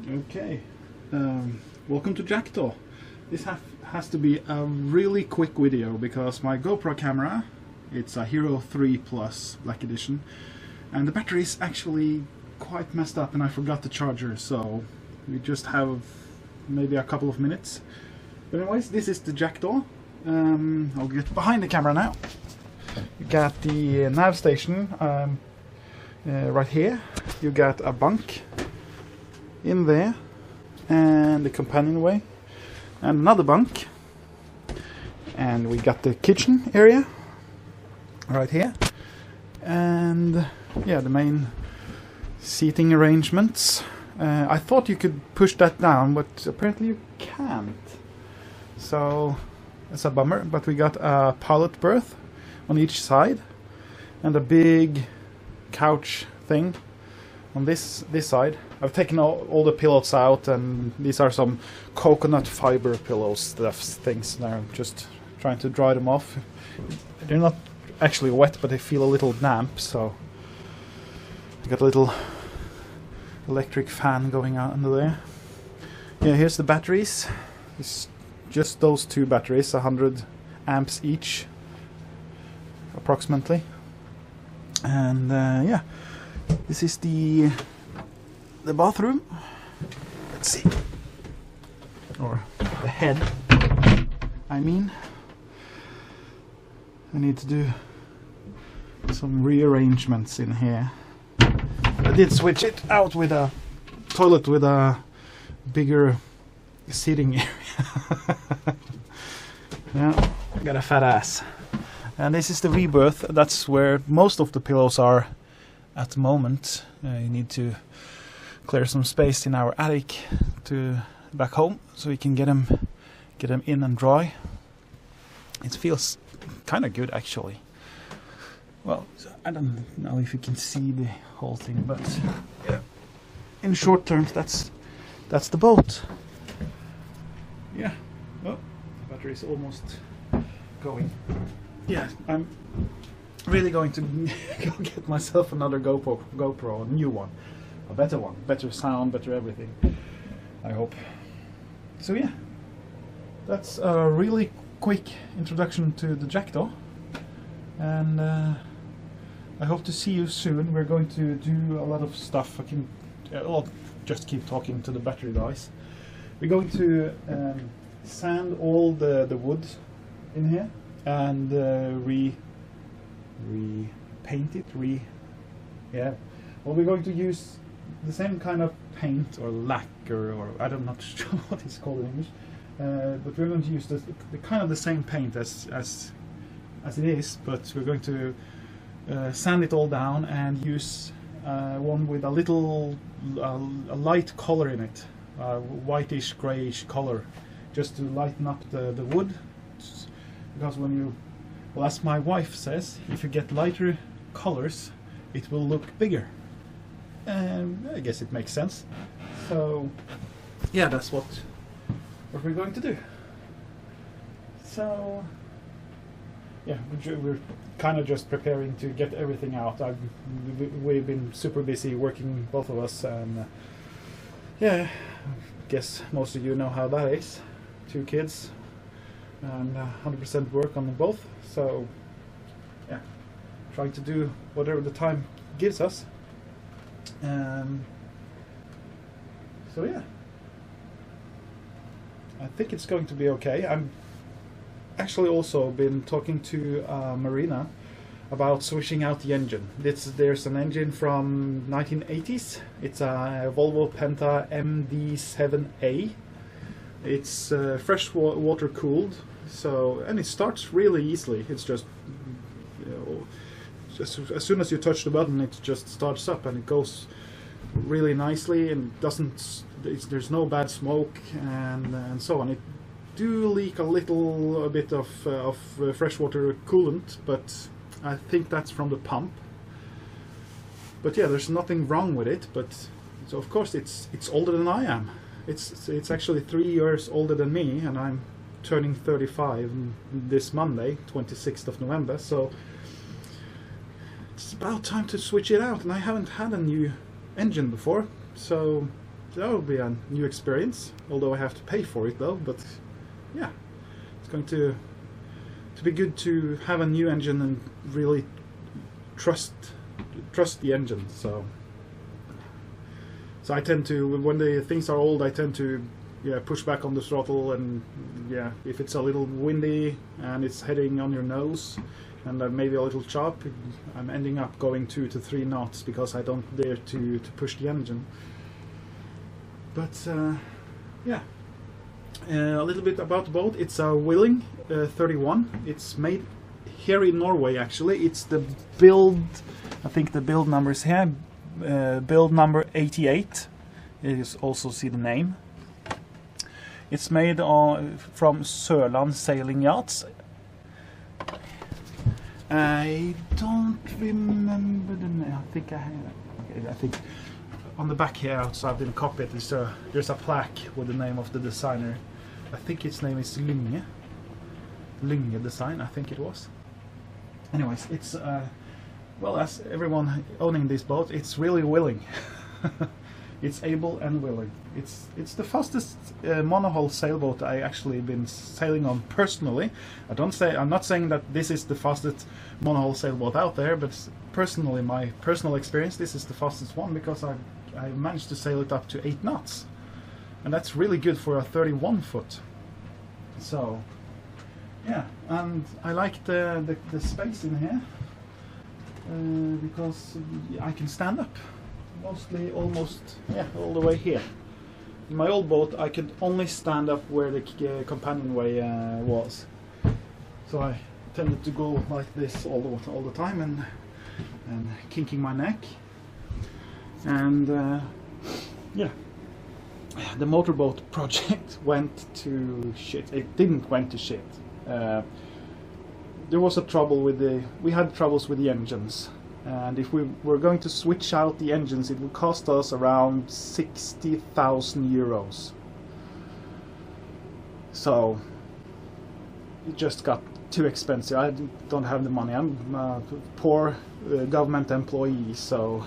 Okay, welcome to Jackdaw. This has to be a really quick video because my GoPro camera, it's a Hero 3 Plus Black Edition, and the battery is actually quite messed up and I forgot the charger, so we just have maybe a couple of minutes. But anyways, this is the Jackdaw. I'll get behind the camera now. You got the nav station right here. You got a bunk in there, and the companionway, and another bunk, and we got the kitchen area right here, and yeah, the main seating arrangements. I thought you could push that down, but apparently you can't, so it's a bummer. But we got a pilot berth on each side and a big couch thing on this side. I've taken all the pillows out, and these are some coconut fiber pillows, things. Now I'm just trying to dry them off. They're not actually wet, but they feel a little damp, so I got a little electric fan going on under there. Yeah, here's the batteries. It's just those two batteries, 100 amps each approximately. And yeah, this is the bathroom. Let's see, or the head, I mean. I need to do some rearrangements in here. I did switch it out with a toilet with a bigger seating area. Yeah, I got a fat ass. And this is the rebirth. That's where most of the pillows are at the moment. You need to clear some space in our attic to back home, so we can get them in and dry. It feels kind of good, actually. Well, I don't know if you can see the whole thing, but yeah, in short terms, that's the boat. Yeah. Oh, the battery is almost going. Yeah, I'm really going to go get myself another GoPro, a new one. A better one, better sound, better everything, I hope. So yeah, that's a really quick introduction to the Jackdaw, and I hope to see you soon. We're going to do a lot of stuff. I'll just keep talking to the battery guys. We're going to sand all the wood in here and repaint it. Yeah. Well, we're going to use the same kind of paint or lacquer, or I'm not sure what it's called in English, but we're going to use the kind of the same paint as it is, but we're going to sand it all down and use one with a little a light color in it, whitish grayish color, just to lighten up the wood, because when you, well, as my wife says, if you get lighter colors it will look bigger. And I guess it makes sense. So yeah, that's what we're going to do. So yeah, we're kind of just preparing to get everything out. We've been super busy working, both of us, and yeah, I guess most of you know how that is. 2 kids and 100% work on them both. So yeah, trying to do whatever the time gives us. So yeah, I think it's going to be okay. I'm actually also been talking to Marina about switching out the engine. There's an engine from 1980s. It's a Volvo Penta MD7A. It's fresh water cooled, so, and it starts really easily. It's just, you know, as soon as you touch the button, it just starts up and it goes really nicely, and there's no bad smoke and so on. It do leak a little bit of freshwater coolant, but I think that's from the pump. But yeah, there's nothing wrong with it. But so of course it's older than I am. It's actually 3 years older than me, and I'm turning 35 this Monday, 26th of November. So it's about time to switch it out, and I haven't had a new engine before, so that will be a new experience. Although I have to pay for it though. But yeah, it's going to be good to have a new engine and really trust the engine. So I tend to, when the things are old, I tend to push back on the throttle, and if it's a little windy and it's heading on your nose and maybe a little chop, I'm ending up going 2 to 3 knots because I don't dare to push the engine. But a little bit about the boat. It's a Willing 31. It's made here in Norway actually. It's the build, I think the build number is here, build number 88. You also see the name. It's made from Sørland Sailing Yachts. I don't remember the name. I think I think on the back here outside in the cockpit there's a plaque with the name of the designer. I think his name is Lynge Design, I think it was. Anyways, it's well, as everyone owning this boat, it's really willing. It's able and willing. It's the fastest monohull sailboat I actually been sailing on personally. I'm not saying that this is the fastest monohull sailboat out there, but personally, my personal experience, this is the fastest one because I managed to sail it up to 8 knots, and that's really good for a 31 foot. So yeah, and I like the space in here because I can stand up. Mostly, almost, all the way here. In my old boat, I could only stand up where the companionway was. So I tended to go like this all the time and kinking my neck. And the motorboat project went to shit. It didn't went to shit. There was a trouble with we had troubles with the engines. And if we were going to switch out the engines, it would cost us around 60,000 euros. So it just got too expensive. I don't have the money. I'm a poor government employee, so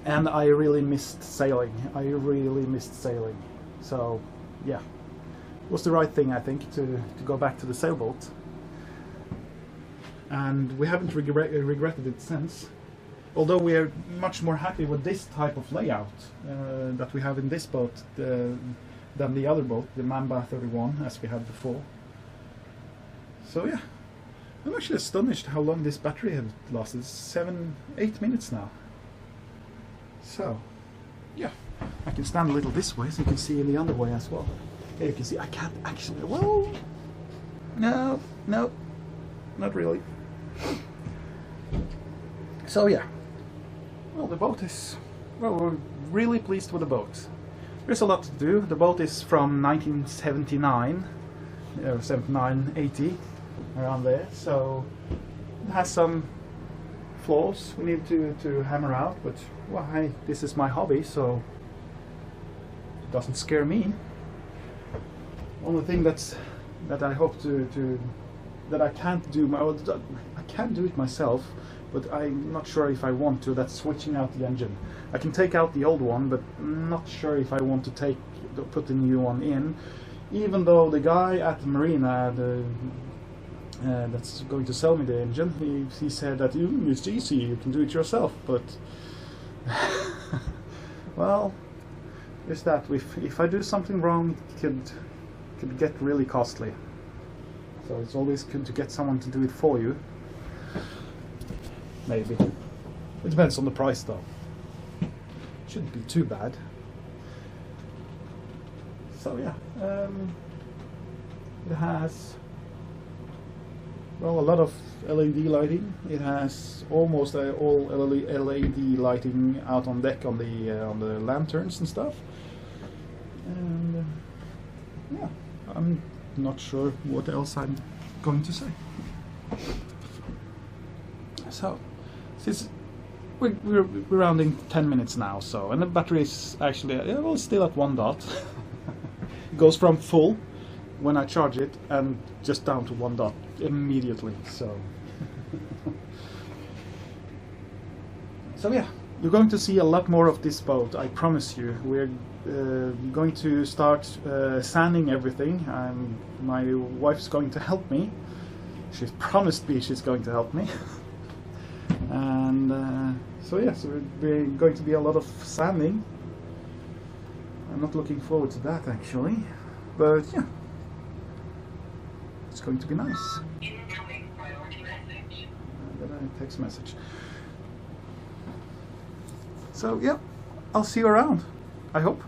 and I really missed sailing. So yeah, it was the right thing, I think, to go back to the sailboat. And we haven't regretted it since. Although we are much more happy with this type of layout that we have in this boat than the other boat, the Mamba 31, as we had before. So yeah, I'm actually astonished how long this battery had lasted. 7-8 minutes now. So yeah, I can stand a little this way so you can see in the other way as well. Here you can see I can't actually, well, no, not really. So yeah, well, the boat is, well, we're really pleased with the boat. There's a lot to do. The boat is from 1979, 79, 80, around there, so it has some flaws we need to hammer out, but well, this is my hobby, so it doesn't scare me. Only thing that I hope that I can't do, I can do it myself, but I'm not sure if I want to. That's switching out the engine. I can take out the old one, but I'm not sure if I want to put the new one in. Even though the guy at the marina, that's going to sell me the engine, he said that it's easy, you can do it yourself. But well, is that if I do something wrong, it could get really costly. So it's always good to get someone to do it for you. Maybe. It depends on the price though. Shouldn't be too bad. So yeah, it has, well, a lot of LED lighting. It has almost all LED lighting out on deck on the lanterns and stuff. And yeah, I'm not sure what else I'm going to say. So, since we're rounding 10 minutes now, so, and the battery is actually, well, still at 1 dot. It goes from full when I charge it and just down to 1 dot immediately. So, so yeah, you're going to see a lot more of this boat, I promise you. We're going to start sanding everything. My wife's going to help me. She's promised me she's going to help me. And so yeah, so we're going to be a lot of sanding. I'm not looking forward to that actually, but yeah, it's going to be nice. Incoming priority message. Got a text message. So yeah, I'll see you around, I hope.